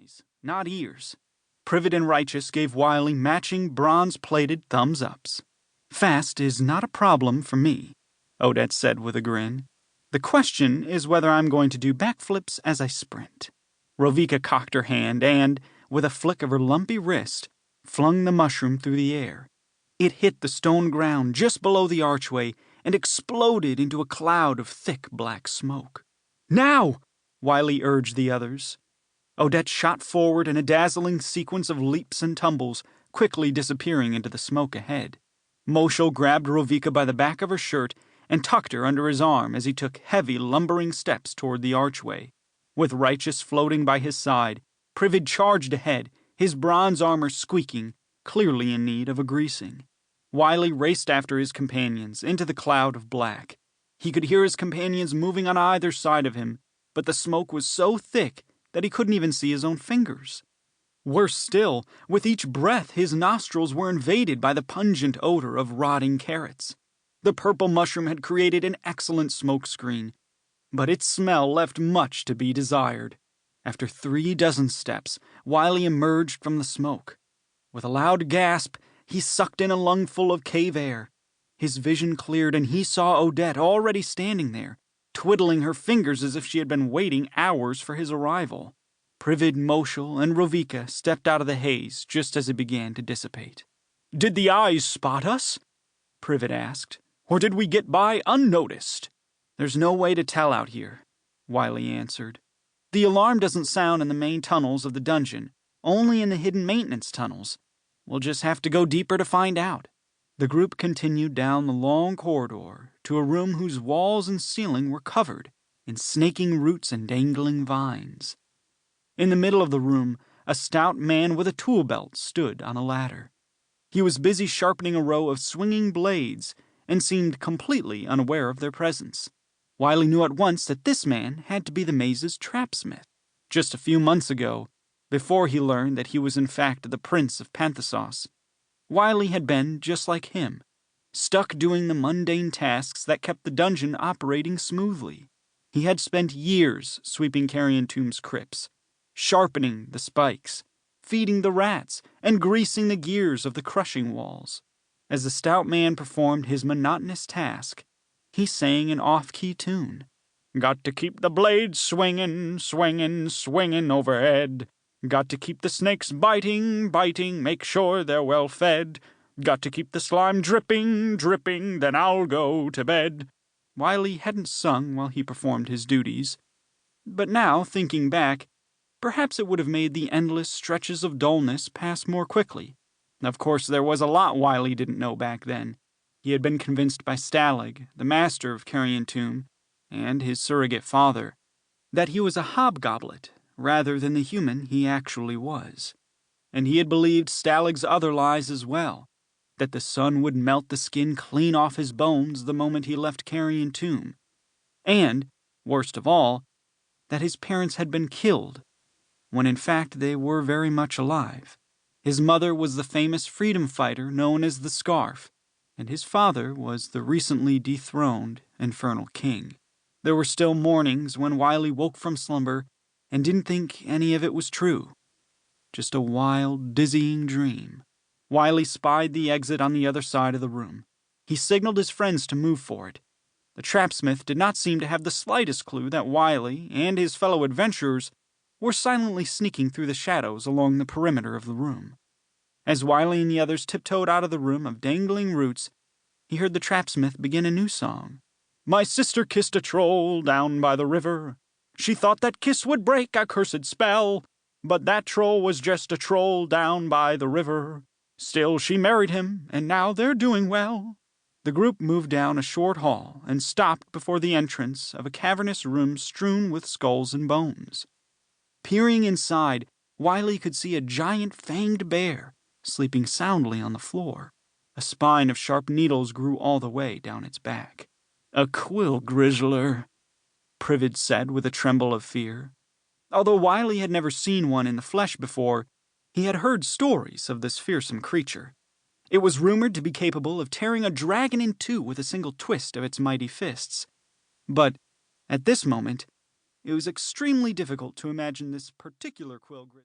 eyes, not ears. Privet and Righteous gave Wily matching bronze-plated thumbs-ups. Fast is not a problem for me, Odette said with a grin. The question is whether I'm going to do backflips as I sprint. Rovika cocked her hand and, with a flick of her lumpy wrist, flung the mushroom through the air. It hit the stone ground just below the archway and exploded into a cloud of thick black smoke. Now! Wily urged the others. Odette shot forward in a dazzling sequence of leaps and tumbles, quickly disappearing into the smoke ahead. Moshel grabbed Rovika by the back of her shirt and tucked her under his arm as he took heavy, lumbering steps toward the archway. With Righteous floating by his side, Privet charged ahead, his bronze armor squeaking, clearly in need of a greasing. Wily raced after his companions, into the cloud of black. He could hear his companions moving on either side of him, but the smoke was so thick that he couldn't even see his own fingers. Worse still, with each breath his nostrils were invaded by the pungent odor of rotting carrots. The purple mushroom had created an excellent smoke screen, but its smell left much to be desired. After 36 steps, Wily emerged from the smoke. With a loud gasp, he sucked in a lungful of cave air. His vision cleared and he saw Odette already standing there, twiddling her fingers as if she had been waiting hours for his arrival. Privet, Moshel, and Rovika stepped out of the haze just as it began to dissipate. "Did the eyes spot us?" Privet asked. "Or did we get by unnoticed?" "There's no way to tell out here," Wily answered. "The alarm doesn't sound in the main tunnels of the dungeon, only in the hidden maintenance tunnels. We'll just have to go deeper to find out." The group continued down the long corridor to a room whose walls and ceiling were covered in snaking roots and dangling vines. In the middle of the room, a stout man with a tool belt stood on a ladder. He was busy sharpening a row of swinging blades and seemed completely unaware of their presence. Wily knew at once that this man had to be the maze's trapsmith. Just a few months ago, before he learned that he was in fact the Prince of Panthesos, Wily had been just like him, stuck doing the mundane tasks that kept the dungeon operating smoothly. He had spent years sweeping Carrion Tomb's crypts, sharpening the spikes, feeding the rats, and greasing the gears of the crushing walls. As the stout man performed his monotonous task, he sang an off-key tune. "Got to keep the blades swinging, swinging, swinging overhead. Got to keep the snakes biting, biting, make sure they're well fed. Got to keep the slime dripping, dripping, then I'll go to bed." Wily hadn't sung while he performed his duties, but now, thinking back, perhaps it would have made the endless stretches of dullness pass more quickly. Of course, there was a lot Wily didn't know back then. He had been convinced by Stalag, the master of Carrion Tomb, and his surrogate father, that he was a hobgoblet rather than the human he actually was. And he had believed Stalag's other lies as well, that the sun would melt the skin clean off his bones the moment he left Carrion Tomb, and, worst of all, that his parents had been killed, when in fact they were very much alive. His mother was the famous freedom fighter known as the Scarf, and his father was the recently dethroned Infernal King. There were still mornings when Wily woke from slumber and didn't think any of it was true. Just a wild, dizzying dream. Wily spied the exit on the other side of the room. He signaled his friends to move for it. The trapsmith did not seem to have the slightest clue that Wily and his fellow adventurers were silently sneaking through the shadows along the perimeter of the room. As Wily and the others tiptoed out of the room of dangling roots, he heard the trapsmith begin a new song. "My sister kissed a troll down by the river. She thought that kiss would break a cursed spell, but that troll was just a troll down by the river. Still she married him, and now they're doing well." The group moved down a short hall and stopped before the entrance of a cavernous room strewn with skulls and bones. Peering inside, Wily could see a giant fanged bear sleeping soundly on the floor. A spine of sharp needles grew all the way down its back. "A quill grizzler," Privet said with a tremble of fear. Although Wily had never seen one in the flesh before, he had heard stories of this fearsome creature. It was rumored to be capable of tearing a dragon in two with a single twist of its mighty fists. But, at this moment, it was extremely difficult to imagine this particular quill grizzler.